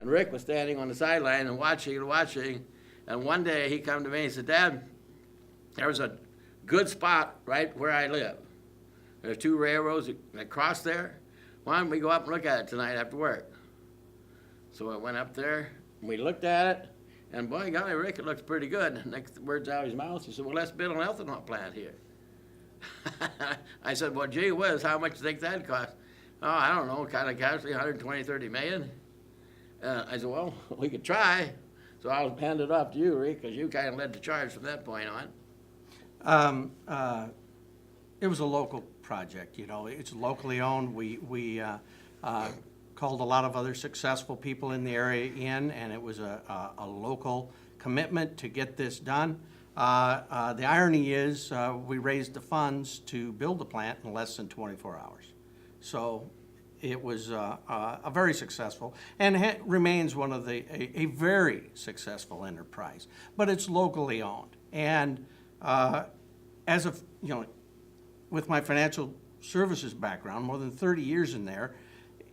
And Rick was standing on the sideline and watching, and one day he come to me and he said, Dad, there's a good spot right where I live. There's two railroads that cross there. Why don't we go up and look at it tonight after work? So I went up there, and we looked at it, and boy, golly, Rick, it looks pretty good. Next words out of his mouth, he said, well, let's build an ethanol plant here. I said, well, gee whiz, how much do you think that'd cost? Oh, I don't know, kind of casually, 120, 30 million. I said, well, we could try. So I'll hand it off to you, Rick, because you kind of led the charge from that point on. It was a local project, you know. It's locally owned. We called a lot of other successful people in the area in, and it was a local commitment to get this done. The irony is we raised the funds to build the plant in less than 24 hours. So it was a very successful, and remains one of a very successful enterprise. But it's locally owned, and as of, you know, with my financial services background, more than 30 years in there,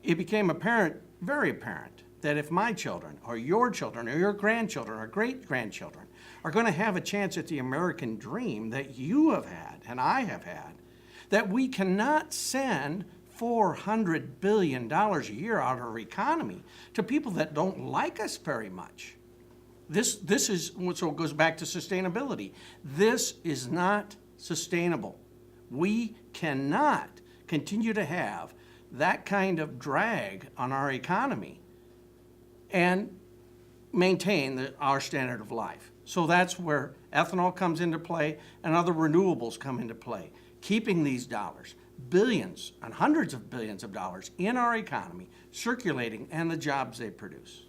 it became apparent, very apparent, that if my children or your grandchildren or great-grandchildren are going to have a chance at the American dream that you have had and I have had, that we cannot send $400 billion a year out of our economy to people that don't like us very much. This is, so it goes back to sustainability. This is not sustainable. We cannot continue to have that kind of drag on our economy and maintain our standard of life. So that's where ethanol comes into play and other renewables come into play. Keeping these dollars, billions and hundreds of billions of dollars in our economy, circulating, and the jobs they produce.